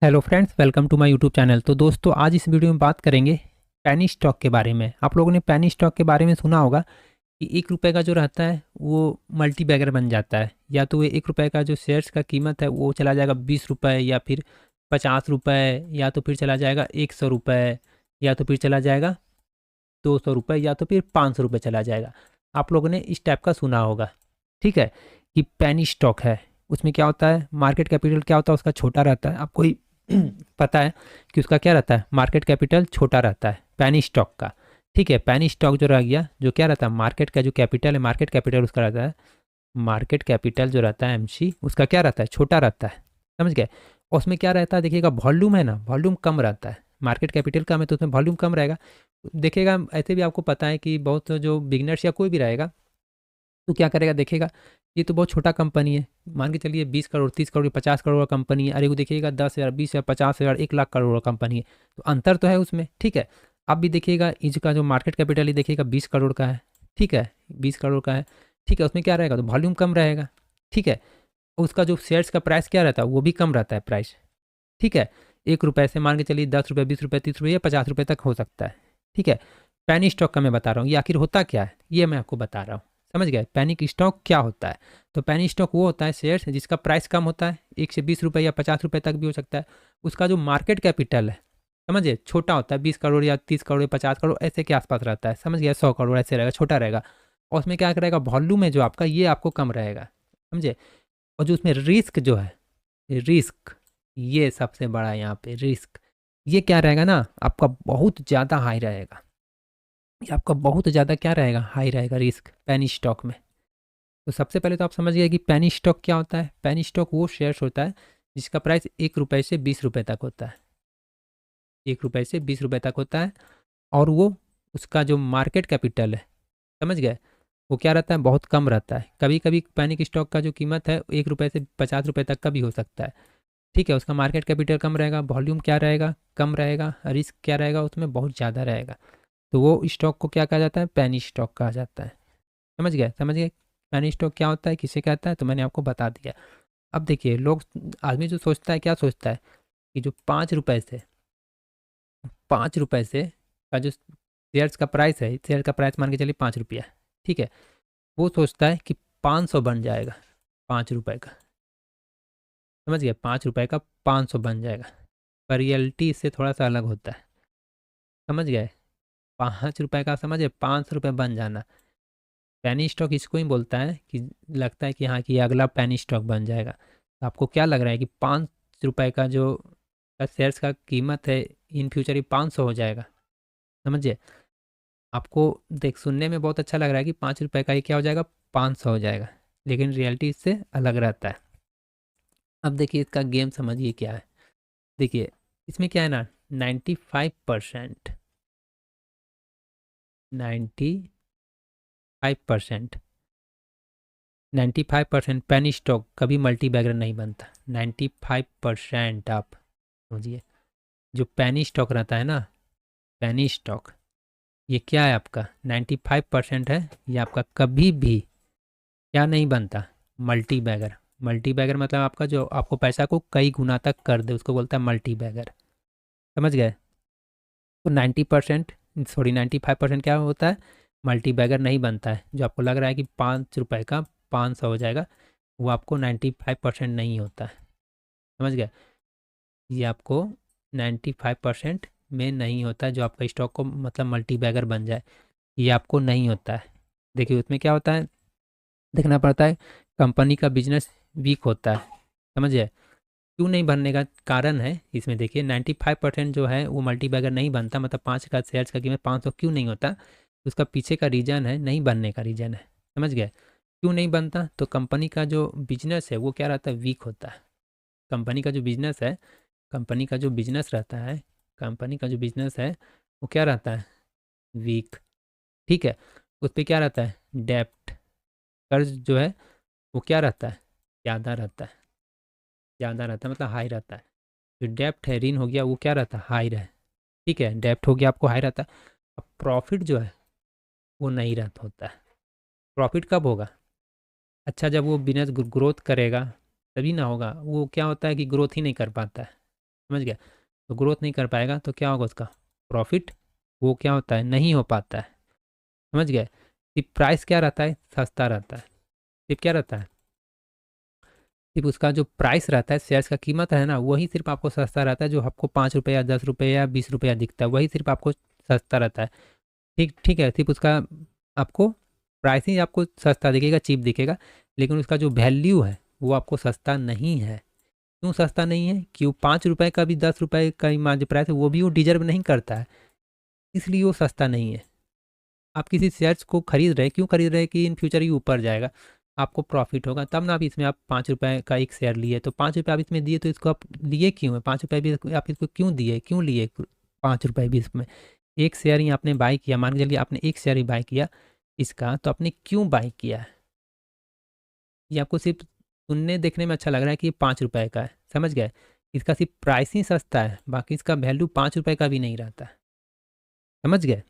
Hello friends, welcome to my YouTube channel. तो दोस्तों, आज इस वीडियो में बात करेंगे पेनी स्टॉक के बारे में। आप लोगों ने पेनी स्टॉक के बारे में सुना होगा कि 1 रुपए का जो रहता है वो मल्टी बैगर बन जाता है। या तो ये 1 रुपए का जो शेयर्स का कीमत है वो चला जाएगा 20 रुपए, या फिर 50 रुपए, या तो फिर चला जाएगा 100 रुपए, या तो फिर चला जाएगा 200 रुपए, या तो फिर 500 रुपए चला जाएगा। आप लोगों ने इस टाइप का सुना होगा, ठीक है, कि पेनी स्टॉक है। उसमें क्या होता है, मार्केट कैपिटल क्या होता है उसका छोटा रहता है। आपको ही पता है कि उसका क्या रहता है, मार्केट कैपिटल छोटा रहता है पेनी स्टॉक का। ठीक है, पेनी स्टॉक जो रह गया, जो क्या रहता है, मार्केट का जो कैपिटल है, मार्केट कैपिटल उसका रहता है, मार्केट कैपिटल जो रहता है एमसी, उसका क्या रहता है, छोटा रहता है। समझ गए। और उसमें क्या रहता है, देखिएगा वॉल्यूम है ना, वॉल्यूम कम रहता है। मार्केट कैपिटल कम है तो उसमें वॉल्यूम कम रहेगा। देखिएगा, ऐसे भी आपको पता है कि बहुत जो बिगनर्स या कोई भी रहेगा तो क्या करेगा, देखेगा ये तो बहुत छोटा कंपनी है, मान के चलिए 20 करोड़, 30 करोड़, 50 करोड़ का कंपनी है। अरे वो देखिएगा 10,000, 20,000, 50,000, 1 लाख करोड़ का कंपनी है। तो अंतर तो है उसमें, ठीक है। अब भी देखिएगा इसका जो मार्केट कैपिटल ही देखिएगा 20 करोड़ का है, ठीक है, 20 करोड़ का है, ठीक है। उसमें क्या रहेगा, तो वॉल्यूम कम रहेगा, ठीक है। उसका जो शेयर्स का प्राइस क्या रहता है, वो भी कम रहता है प्राइस, ठीक है। 1 रुपए से मान के चलिए 10 रुपये, 20 रुपये, 30 रुपये या 50 रुपये तक हो सकता है, ठीक है। पैनी स्टॉक का मैं बता रहा हूँ, ये आखिर होता क्या है ये मैं आपको बता रहा हूँ। समझ गए, पैनिक स्टॉक क्या होता है। तो पैनी स्टॉक वो होता है शेयर्स जिसका प्राइस कम होता है, 1 से 20 रुपये या 50 रुपये तक भी हो सकता है। उसका जो मार्केट कैपिटल है, समझिए, छोटा होता है, 20 करोड़ या 30 करोड़ या 50 करोड़ ऐसे के आसपास रहता है। समझ गया, 100 करोड़ ऐसे रहेगा, छोटा रहेगा। और उसमें क्या रहेगा, वॉल्यूम है जो आपका, ये आपको कम रहेगा, समझे। और जो उसमें रिस्क जो है, रिस्क, ये सबसे बड़ा यहाँ पे रिस्क, ये क्या रहेगा ना, आपका बहुत ज़्यादा हाई रहेगा। ये आपका बहुत ज़्यादा क्या रहेगा, हाई रहेगा रिस्क पेनी स्टॉक में। तो सबसे पहले तो आप समझ गए कि पेनी स्टॉक क्या होता है। पेनी स्टॉक वो शेयर्स होता है जिसका प्राइस 1 रुपए से 20 रुपए तक होता है, 1 रुपए से 20 रुपए तक होता है। और वो, उसका जो मार्केट कैपिटल है, समझ गए, वो क्या रहता है, बहुत कम रहता है। कभी कभी पैनिक स्टॉक का जो कीमत है 1 रुपए से 50 रुपए तक का भी हो सकता है, ठीक है। उसका मार्केट कैपिटल कम रहेगा, वॉल्यूम क्या रहेगा, कम रहेगा, रिस्क क्या रहेगा उसमें, बहुत ज़्यादा रहेगा। तो वो स्टॉक को क्या कहा जाता है, पैनी स्टॉक कहा जाता है। समझ गए, समझ गए। पैनी स्टॉक क्या होता है, किसे कहता है, तो मैंने आपको बता दिया। अब देखिए, लोग, आदमी जो सोचता है, क्या सोचता है कि जो 5 रुपए से का जो शेयर्स का प्राइस है, शेयर का प्राइस मान के चलिए 5 रुपया, ठीक है। वो सोचता है कि 500 बन जाएगा 5 रुपए का। समझ गए, 5 रुपए का 500 बन जाएगा। पर रियलिटी इससे थोड़ा सा अलग होता है, समझ गए। 5 रुपए का, समझे, 500 रुपये बन जाना। पेनी स्टॉक इसको ही बोलता है कि लगता है कि हाँ, कि ये अगला पेनी स्टॉक बन जाएगा। तो आपको क्या लग रहा है कि 5 रुपए का जो शेयर्स का कीमत है, इन फ्यूचर ही 500 हो जाएगा, समझिए। आपको देख, सुनने में बहुत अच्छा लग रहा है कि 5 रुपए का ये क्या हो जाएगा, 500 हो जाएगा, लेकिन रियलिटी इससे अलग रहता है। अब देखिए, इसका गेम समझिए क्या है। देखिए, इसमें क्या है ना, 95%, 95%, 95% पेनी स्टॉक कभी मल्टी बैगर नहीं बनता। 95% आप समझिए, जो पेनी स्टॉक रहता है ना, पेनी स्टॉक, ये क्या है आपका, 95% है, ये आपका कभी भी क्या नहीं बनता, मल्टी बैगर। मल्टी बैगर मतलब आपका जो आपको पैसा को कई गुना तक कर दे, उसको बोलता है मल्टी बैगर। समझ गए। तो 90%, सॉरी, 95% क्या होता है, मल्टी बैगर नहीं बनता है। जो आपको लग रहा है कि 5 रुपए का 500 हो जाएगा, वो आपको 95% नहीं होता है। समझ गए, ये आपको 95% में नहीं होता है, जो आपका स्टॉक को मतलब मल्टी बैगर बन जाए, ये आपको नहीं होता है। देखिए, उसमें क्या होता है, देखना पड़ता है, कंपनी का बिजनेस वीक होता है, समझिए। क्यों नहीं बनने का कारण है इसमें, देखिए 95% जो है वो मल्टी बैगर नहीं बनता, मतलब 5 का शेयर्स का कीमत 500 क्यों नहीं होता, उसका पीछे का रीज़न है, नहीं बनने का रीज़न है। समझ गए, क्यों नहीं बनता, तो कंपनी का जो बिजनेस है वो क्या रहता है, वीक होता है। कंपनी का जो बिजनेस है, कंपनी का जो बिजनेस रहता है, कंपनी का जो बिजनेस है वो क्या रहता है, वीक, ठीक है। उस पर क्या रहता है, डेप्ट, कर्ज जो है वो क्या रहता है, ज़्यादा रहता है, ज़्यादा रहता है मतलब हाई रहता है। जो डेप्ट है, ऋण हो गया, वो क्या रहता है, हाई रहे, ठीक है, डेप्ट हो गया आपको, हाई रहता है। अब प्रॉफिट जो है वो नहीं रहता होता है। प्रॉफिट कब होगा, अच्छा, जब वो बिजनेस ग्रोथ करेगा तभी ना होगा। वो क्या होता है कि ग्रोथ ही नहीं कर पाता है, समझ गया। तो ग्रोथ नहीं कर पाएगा तो क्या होगा उसका प्रॉफिट, वो क्या होता है, नहीं हो पाता है। समझ गए। सिर्फ प्राइस क्या रहता है, सस्ता रहता है। सिर्फ क्या रहता है, सिर्फ उसका जो प्राइस रहता है, शेयर्स का कीमत है ना, वही सिर्फ आपको सस्ता रहता है। जो आपको 5 रुपये या 10 रुपये या 20 रुपया दिखता है, वही सिर्फ आपको सस्ता रहता है। ठीक ठीक है, सिर्फ उसका आपको प्राइस ही आपको सस्ता दिखेगा, चीप दिखेगा, लेकिन उसका जो वैल्यू है वो आपको सस्ता नहीं है। क्यों सस्ता नहीं है, क्यों 5 रुपये का भी 10 रुपये का जो प्राइस है वो भी वो डिजर्व नहीं करता है, इसलिए वो सस्ता नहीं है। आप किसी शेयर्स को खरीद रहे हैं, क्यों खरीद रहे हैं कि इन फ्यूचर ये ऊपर जाएगा, आपको प्रॉफिट होगा, तब ना आप इसमें आप 5 रुपये का एक शेयर लिए, तो 5 रुपये आप इसमें दिए, तो इसको आप लिए क्यों है, 5 रुपये भी आप इसको क्यों दिए, क्यों लिए 5 रुपये भी इसमें। एक शेयर ही आपने बाई किया, मान के चलिए आपने एक शेयर ही बाई किया इसका, तो आपने क्यों बाई किया है, ये आपको सिर्फ सुनने देखने में अच्छा लग रहा है कि ये 5 रुपये का है, समझ गए। इसका सिर्फ प्राइस ही सस्ता है, बाकी इसका वैल्यू 5 रुपये का भी नहीं रहता है, समझ गए।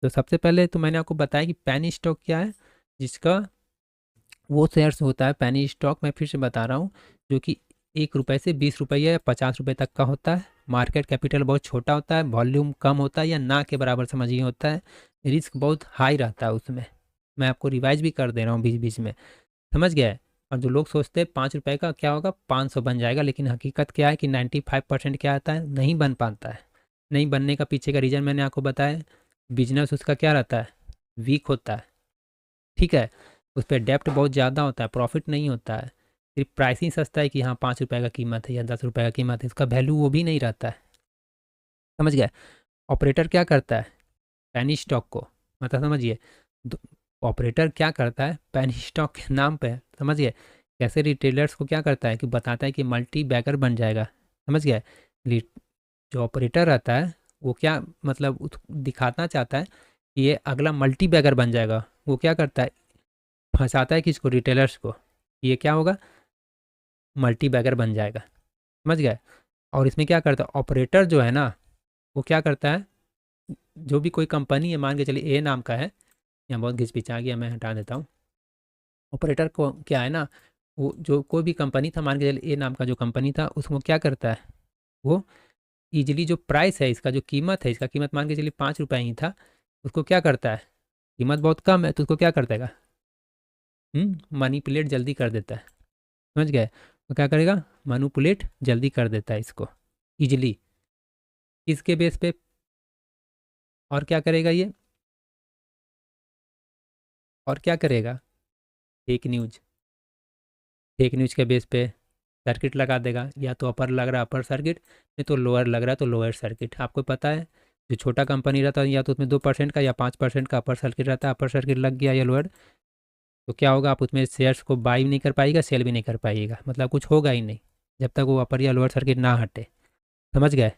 तो सबसे पहले तो मैंने आपको बताया कि पेनी स्टॉक क्या है, जिसका वो शेयर्स होता है पेनी स्टॉक, मैं फिर से बता रहा हूँ, जो कि 1 रुपये से 20 रुपये या 50 रुपये तक का होता है। मार्केट कैपिटल बहुत छोटा होता है, वॉल्यूम कम होता है या ना के बराबर समझिए होता है, रिस्क बहुत हाई रहता है उसमें। मैं आपको रिवाइज भी कर दे रहा हूँ बीच बीच में, समझ गया है। और जो लोग सोचते हैं 5 रुपये का क्या होगा, 500 बन जाएगा, लेकिन हकीकत क्या है कि 95% क्या आता है, नहीं बन पाता है। नहीं बनने का पीछे का रीज़न मैंने आपको बताया, बिजनेस उसका क्या रहता है, वीक होता है, ठीक है। उस पर डेप्ट बहुत ज़्यादा होता है, प्रॉफिट नहीं होता है। सिर्फ प्राइस ही सस्ता है कि हाँ 5 रुपये का कीमत है या 10 रुपये का कीमत है, इसका वैल्यू वो भी नहीं रहता है, समझ गए। ऑपरेटर क्या करता है, पेनी स्टॉक को, मतलब समझिए, ऑपरेटर क्या करता है पेनी स्टॉक के नाम पे, समझ गए। कैसे रिटेलर्स को क्या करता है कि बताता है कि मल्टी बैगर बन जाएगा, समझ गए। जो ऑपरेटर रहता है वो क्या मतलब दिखाना चाहता है कि ये अगला मल्टी बैगर बन जाएगा। वो क्या करता है, फंसाता है किसको, रिटेलर्स को, ये क्या होगा, मल्टी बैगर बन जाएगा, समझ गए। और इसमें क्या करता है ऑपरेटर जो है ना, वो क्या करता है, जो भी कोई कंपनी है, मान के चलिए ए नाम का है, यहाँ बहुत घिसपिचा गया, मैं हटा देता हूँ। ऑपरेटर को क्या है ना, वो जो कोई भी कंपनी था, मान के चलिए ए नाम का जो कंपनी था, उसको क्या करता है, वो ईजिली जो प्राइस है, इसका जो कीमत है, इसका कीमत मान के चलिए 5 रुपये ही था, उसको क्या करता है, कीमत बहुत कम है तो उसको क्या करता है, मनीपुलेट जल्दी कर देता है, समझ गए। तो क्या करेगा, मैनिपुलेट जल्दी कर देता है इसको इजीली, इसके बेस पे। और क्या करेगा ये, और क्या करेगा, फेक न्यूज, फेक न्यूज के बेस पे सर्किट लगा देगा, या तो अपर लग रहा है अपर सर्किट, नहीं तो लोअर लग रहा है तो लोअर सर्किट। आपको पता है जो छोटा कंपनी रहता है, या तो उसमें 2% का या 5% का अपर सर्किट रहता है, अपर सर्किट लग गया या लोअर, तो क्या होगा, आप उसमें शेयर्स को बाई भी नहीं कर पाएगा, सेल भी नहीं कर पाइएगा, मतलब कुछ होगा ही नहीं जब तक वो अपर या लोअर सर्किट ना हटे, समझ गए।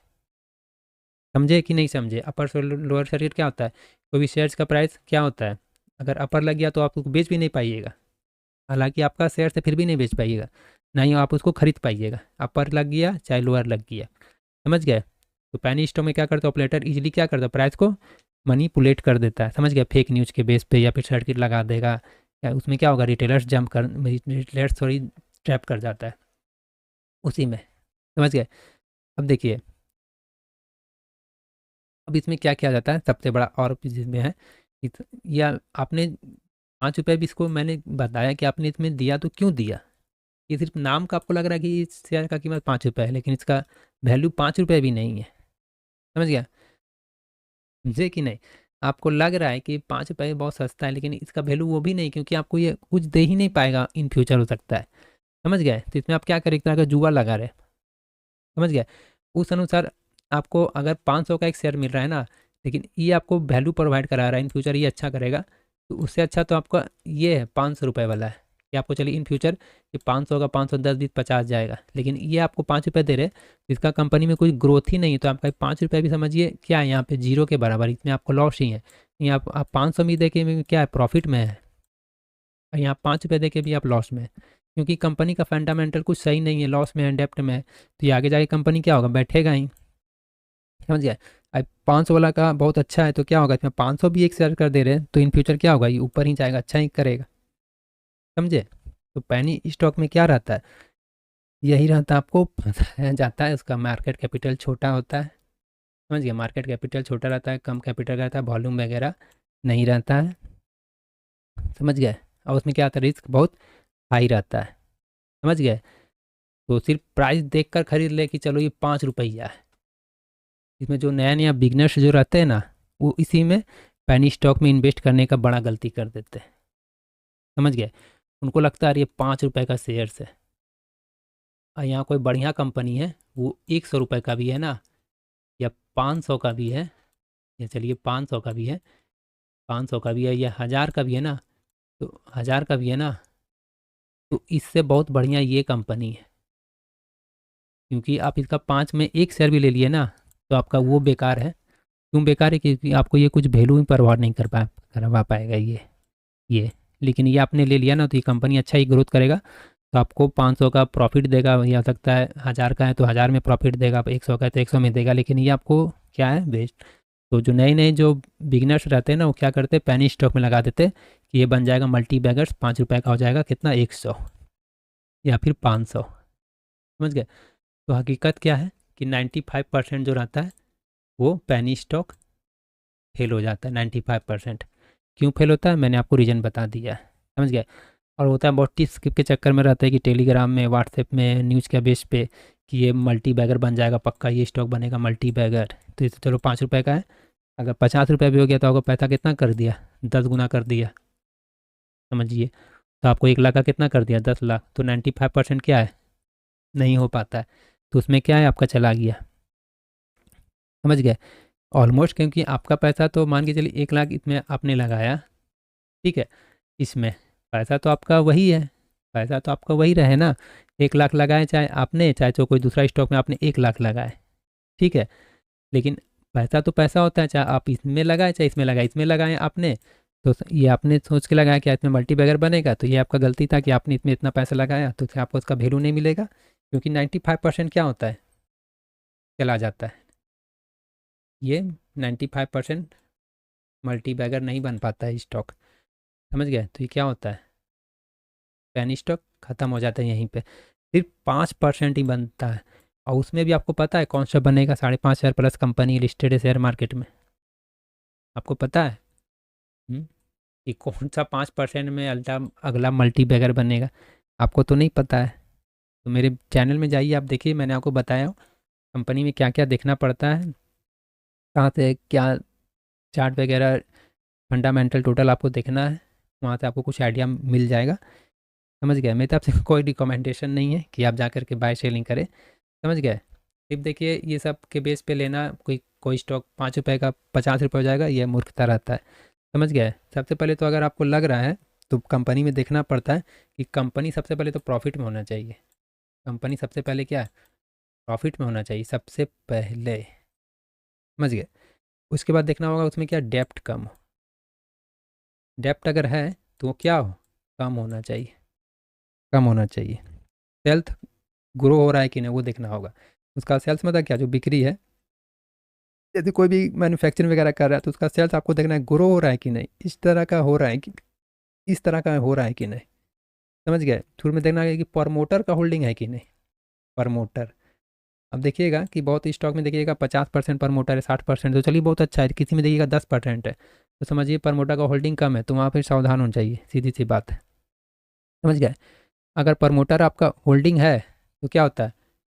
समझे कि नहीं समझे, अपर से लोअर सर्किट क्या होता है, कोई भी शेयर्स का प्राइस क्या होता है, अगर अपर लग गया तो आप उसको बेच भी नहीं पाइएगा, हालांकि आपका शेयर से फिर भी नहीं बेच पाइएगा, ना ही आप उसको खरीद पाइएगा, अपर लग गया चाहे लोअर लग गया, समझ गए। तो पैनी स्टॉक में क्या करता है ऑपरेटर, इजीली क्या करता है, प्राइस को मनीपुलेट कर देता है, समझ गया, फेक न्यूज़ के बेस पे या फिर सर्किट लगा देगा, या उसमें क्या होगा, रिटेलर्स जंप कर, रिटेलर्स थोड़ी ट्रैप कर जाता है उसी में, समझ गए। अब देखिए, अब इसमें क्या किया जाता है, सबसे बड़ा और इसमें है, या आपने 5 रुपये भी इसको मैंने बताया कि आपने इसमें दिया, तो क्यों दिया, ये सिर्फ नाम का आपको लग रहा है कि इस शेयर का कीमत 5 रुपये है, लेकिन इसका वैल्यू 5 रुपये भी नहीं है, समझ गया, समझे कि नहीं। आपको लग रहा है कि 5 रुपये बहुत सस्ता है, लेकिन इसका वैल्यू वो भी नहीं, क्योंकि आपको ये कुछ दे ही नहीं पाएगा, इन फ्यूचर हो सकता है, समझ गए। तो इसमें आप क्या करें, एक तरह का जुआ लगा रहे, समझ गए। उस अनुसार आपको अगर 500 का एक शेयर मिल रहा है ना, लेकिन ये आपको वैल्यू प्रोवाइड करा रहा है, इन फ्यूचर ये अच्छा करेगा, तो उससे अच्छा तो आपका ये है 500 रुपये वाला है, कि आपको चलिए इन फ्यूचर ये 500 का 510 20 50 जाएगा, लेकिन ये आपको 5 रुपये दे रहे, तो इसका कंपनी में कोई ग्रोथ ही नहीं है, तो आपका 5 रुपये भी समझिए क्या है, यहाँ पे जीरो के बराबर, इसमें आपको लॉस ही है। यहाँ आप 500 में दे के में क्या है, प्रॉफिट में है, और यहाँ 5 रुपये दे के भी आप लॉस में है, क्योंकि कंपनी का फंडामेंटल कुछ सही नहीं है, लॉस में है, डेप्ट में है, तो ये आगे जाके कंपनी क्या होगा, बैठेगा ही, समझ गया। अब 500 वाला का बहुत अच्छा है, तो क्या होगा, इसमें 500 भी एक शेयर कर दे रहे हैं, तो इन फ्यूचर क्या होगा, ये ऊपर ही जाएगा, अच्छा ही करेगा, समझे। तो पैनी स्टॉक में क्या रहता है, यही रहता, आपको फंसाया जाता है। उसका मार्केट कैपिटल छोटा होता है, समझ गए, मार्केट कैपिटल छोटा रहता है, कम कैपिटल का रहता है, वॉल्यूम वगैरह नहीं रहता है, समझ गए। और उसमें क्या आता है, रिस्क बहुत हाई रहता है, समझ गए। तो सिर्फ प्राइस देख कर खरीद ले कि चलो ये 5 रुपया है। इसमें जो नया नया बिगनर्स जो रहते हैं ना, वो इसी में पैनी स्टॉक में इन्वेस्ट करने का बड़ा गलती कर देते हैं, समझ गए। उनको लगता है अरे ये 5 रुपये का शेयर्स है, और यहाँ कोई बढ़िया कंपनी है, वो 100 रुपये का भी है ना, या 500 का भी है, या चलिए 500 का भी है, 500 का भी है, या 1000 का भी है ना, तो 1000 का भी है ना, तो इससे बहुत बढ़िया ये कंपनी है। क्योंकि आप इसका 5 में एक शेयर भी ले लिए ना, तो आपका वो बेकार है। क्यों बेकार है, क्योंकि आपको ये कुछ वैल्यू ही परवाह नहीं करवा पाएगा ये। लेकिन ये आपने ले लिया ना, तो ये कंपनी अच्छा ही ग्रोथ करेगा, तो आपको 500 का प्रॉफिट देगा, या सकता है 1000 का है तो 1000 में प्रॉफिट देगा, 100 का है तो 100 में देगा, लेकिन ये आपको क्या है, वेस्ट। तो जो नए नए जो बिगनर्स रहते हैं ना, वो क्या करते हैं, पैनी स्टॉक में लगा देते हैं कि ये बन जाएगा मल्टी बैगर्स, 5 रुपये का हो जाएगा कितना, 100 या फिर 500, समझ गए। तो हकीकत क्या है कि 95% जो रहता है वो पैनी स्टॉक फेल हो जाता है, 95%। क्यों फेल होता है, मैंने आपको रीज़न बता दिया है, समझ गए। और होता है बहुत स्किप के चक्कर में रहता है कि टेलीग्राम में, व्हाट्सएप में, न्यूज़ के बेस पे कि ये मल्टी बैगर बन जाएगा पक्का, ये स्टॉक बनेगा मल्टी बैगर, तो ये तो चलो 5 रुपये का है, अगर 50 रुपये भी हो गया तो आपको पैसा कितना कर दिया, 10 गुना कर दिया, समझिए। तो आपको 1 लाख का कितना कर दिया, 10 लाख। तो 95% क्या है, नहीं हो पाता है। तो उसमें क्या है, आपका चला गया, समझ गए, ऑलमोस्ट। क्योंकि आपका पैसा तो मान के चलिए 1 लाख इसमें आपने लगाया, ठीक है, इसमें पैसा तो आपका वही है, पैसा तो आपका वही रहे ना, 1 लाख लगाए चाहे आपने, चाहे तो कोई दूसरा स्टॉक में आपने 1 लाख लगाए, ठीक है। लेकिन पैसा तो पैसा होता है, चाहे आप इसमें लगाए चाहे इसमें लगाए, इसमें लगाए आपने, तो ये आपने सोच के लगाया कि इसमें मल्टी बैगर बनेगा, तो ये आपका गलती था कि आपने इसमें इतना पैसा लगाया, तो फिर आपको उसका वैल्यू नहीं मिलेगा। क्योंकि 95% क्या होता है, चला जाता है। ये 95% मल्टी बैगर नहीं बन पाता है स्टॉक, समझ गए। तो ये क्या होता है, पेनी स्टॉक ख़त्म हो जाता है यहीं पे, सिर्फ 5% ही बनता है। और उसमें भी आपको पता है कौन सा बनेगा, 5,500 प्लस कंपनी लिस्टेड है शेयर मार्केट में, आपको पता है कि कौन सा 5% में अल्टा अगला मल्टी बैगर बनेगा, आपको तो नहीं पता है। तो मेरे चैनल में जाइए, आप देखिए, मैंने आपको बताया हूँ कंपनी में क्या क्या देखना पड़ता है, कहाँ से क्या चार्ट वगैरह, फंडामेंटल टोटल आपको देखना है, वहाँ से आपको कुछ आइडिया मिल जाएगा, समझ गए। मेरी तरफ से कोई रिकमेंडेशन नहीं है कि आप जा कर के बाय सेलिंग करें, समझ गए। सिर्फ देखिए, ये सब के बेस पे लेना, कोई कोई स्टॉक 5 रुपये का 50 रुपये हो जाएगा, ये मूर्खता रहता है, समझ गए। सबसे पहले तो अगर आपको लग रहा है तो कंपनी में देखना पड़ता है कि कंपनी सबसे पहले तो प्रॉफिट में होना चाहिए, कंपनी सबसे पहले क्या है, प्रॉफिट में होना चाहिए सबसे पहले, समझ गए। उसके बाद देखना होगा उसमें क्या, डेप्ट कम हो, डेप्ट अगर है तो वो क्या हो, कम होना चाहिए, कम होना चाहिए। सेल्थ ग्रो हो रहा है कि नहीं वो देखना होगा। उसका सेल्स मतलब क्या, जो बिक्री है, यदि कोई भी मैन्युफैक्चरिंग वगैरह कर रहा है तो उसका सेल्स आपको देखना है, ग्रो हो रहा है कि नहीं, इस तरह का हो रहा है कि इस तरह का हो रहा है कि नहीं, समझ गए। थ्रू में देखना है कि प्रमोटर का होल्डिंग है कि नहीं, प्रमोटर। अब देखिएगा कि बहुत स्टॉक में देखिएगा 50% प्रमोटर है, 60%, तो चलिए बहुत अच्छा है। किसी में देखिएगा 10% है, तो समझिए प्रमोटर का होल्डिंग कम है, तो वहाँ पर सावधान होना चाहिए, सीधी सी बात है, समझ गए। अगर प्रमोटर आपका होल्डिंग है तो क्या होता है,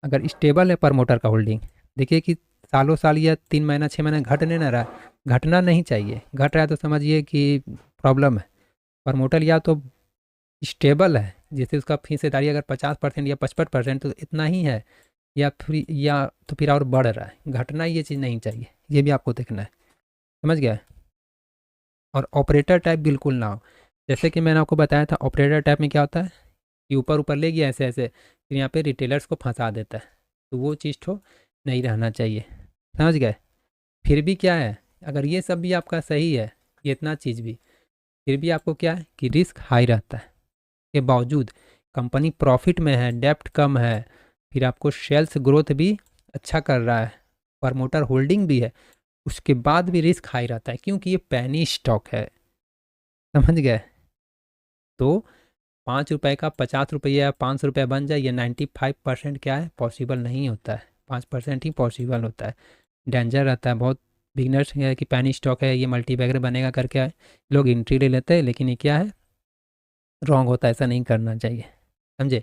अगर स्टेबल है प्रमोटर का होल्डिंग, देखिए कि सालों साल या 3 महीना 6 महीना घटने ना रहा, घटना नहीं चाहिए, घट रहा है तो समझिए कि प्रॉब्लम है। प्रमोटर या तो स्टेबल है, जैसे उसका हिस्सेदारी अगर 50% या 55% तो इतना ही है, या तो फिर और बढ़ रहा है, घटना ये चीज़ नहीं चाहिए, ये भी आपको देखना है, समझ गया। और ऑपरेटर टाइप बिल्कुल ना हो, जैसे कि मैंने आपको बताया था, ऑपरेटर टाइप में क्या होता है कि ऊपर ऊपर ले गया ऐसे ऐसे, फिर यहाँ पे रिटेलर्स को फंसा देता है, तो वो चीज़ तो नहीं रहना चाहिए, समझ गए। फिर भी क्या है, अगर ये सब भी आपका सही है, ये इतना चीज़ भी, फिर भी आपको क्या है कि रिस्क हाई रहता है, के बावजूद कंपनी प्रॉफिट में है, डेप्ट कम है, फिर आपको सेल्स ग्रोथ भी अच्छा कर रहा है, प्रमोटर होल्डिंग भी है, उसके बाद भी रिस्क हाई रहता है, क्योंकि ये पैनी स्टॉक है, समझ गए। तो ₹5 का 50 रुपये या 500 रुपये बन जाए, ये 95% क्या है, पॉसिबल नहीं होता है। 5% ही पॉसिबल होता है। डेंजर रहता है बहुत। बिगनर्स है कि पैनी स्टॉक है, ये मल्टी बैगर बनेगा करके लोग एंट्री ले लेते हैं, लेकिन ये क्या है, रॉन्ग होता है। ऐसा नहीं करना चाहिए, समझे,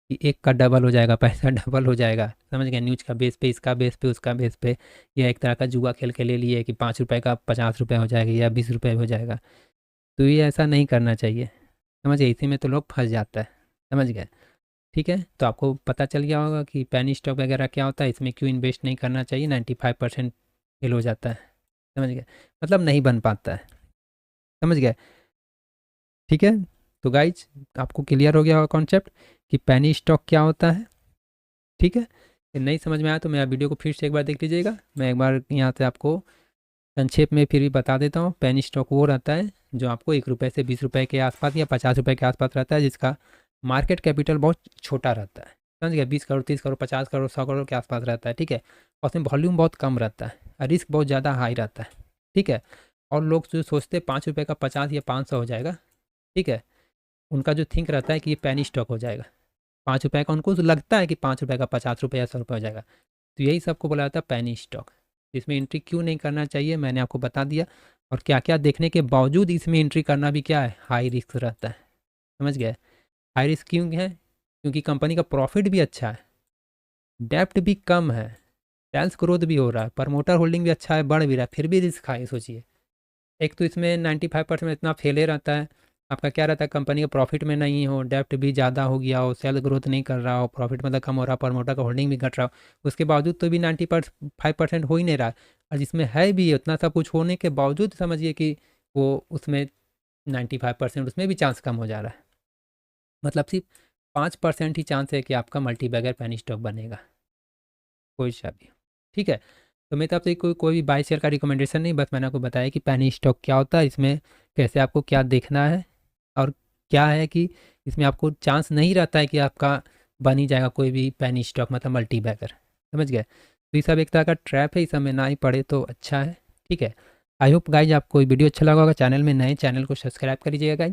कि एक का डबल हो जाएगा, पैसा डबल हो जाएगा, समझ गए। न्यूज का बेस पे, इसका बेस पे, उसका बेस पे, या एक तरह का जुआ खेल के ले लिए कि ₹5 का 50 रुपये हो जाएगा या 20 रुपये हो जाएगा। तो ये ऐसा नहीं करना चाहिए, समझ गए। इसी में तो लोग फंस जाता है, समझ गए। ठीक है, तो आपको पता चल गया होगा कि पैनी स्टॉक वगैरह क्या होता है, इसमें क्यों इन्वेस्ट नहीं करना चाहिए। 95% फेल हो जाता है, समझ गए, मतलब नहीं बन पाता है, समझ गए। ठीक है, तो गाइज आपको क्लियर हो गया होगा कॉन्सेप्ट कि पैनी स्टॉक क्या होता है। ठीक है, ये नहीं समझ में आया तो मेरा वीडियो को फिर से एक बार देख लीजिएगा। मैं एक बार यहाँ से आपको संक्षेप में फिर भी बता देता हूँ। पैनी स्टॉक वो रहता है जो आपको ₹1 से ₹20 के आसपास या ₹50 के आसपास रहता है, जिसका मार्केट कैपिटल बहुत छोटा रहता है, समझ गया। 20 करोड़, 30 करोड़, 50 करोड़, 100 करोड़ के आसपास रहता है। ठीक है, और उसमें वॉल्यूम बहुत कम रहता है और रिस्क बहुत ज़्यादा हाई रहता है। ठीक है, और लोग जो सोचते हैं ₹5 का 50 या 500 हो जाएगा, ठीक है, उनका जो थिंक रहता है कि ये पैनी स्टॉक हो जाएगा। ₹5 का उनको लगता है कि ₹5 का ₹50 या ₹100 हो जाएगा, तो यही सबको बोला जाता है पैनी स्टॉक। इसमें एंट्री क्यों नहीं करना चाहिए मैंने आपको बता दिया, और क्या क्या देखने के बावजूद इसमें एंट्री करना भी क्या है, हाई रिस्क रहता है, समझ गए। हाई रिस्क क्यों है, क्योंकि कंपनी का प्रॉफिट भी अच्छा है, डेप्ट भी कम है, सेल्स ग्रोथ भी हो रहा है, प्रमोटर होल्डिंग भी अच्छा है, बढ़ भी रहा है, फिर भी रिस्क हाई। सोचिए, एक तो इसमें 95% इतना फेले रहता है। आपका क्या रहता है, कंपनी का प्रॉफिट में नहीं हो, डेप्ट भी ज़्यादा हो गया हो, सेल ग्रोथ नहीं कर रहा हो, प्रॉफिट मतलब कम हो रहा, प्रमोटर का होल्डिंग भी घट रहा हो, उसके बावजूद तो भी 95% हो ही नहीं रहा। और जिसमें है भी उतना सब कुछ होने के बावजूद समझिए कि वो उसमें 95% उसमें भी चांस कम हो जा रहा है। मतलब सिर्फ 5% ही चांस है कि आपका मल्टी बैगर पैनी स्टॉक बनेगा, कोई सा भी। ठीक है, तो मेरी तरफ से कोई भी बाय शेयर का रिकमेंडेशन नहीं, बस मैंने आपको बताया कि पैनी स्टॉक क्या होता है, इसमें कैसे आपको क्या देखना है, और क्या है कि इसमें आपको चांस नहीं रहता है कि आपका बन ही जाएगा कोई भी पैनी स्टॉक, मतलब मल्टी बैगर, समझ गए। तो ये सब एक तरह का ट्रैप है, इस समय ना ही पड़े तो अच्छा है। ठीक है, आई होप गाइज आपको वीडियो अच्छा लगा होगा। चैनल में नए, चैनल को सब्सक्राइब कर लीजिएगा गाइज।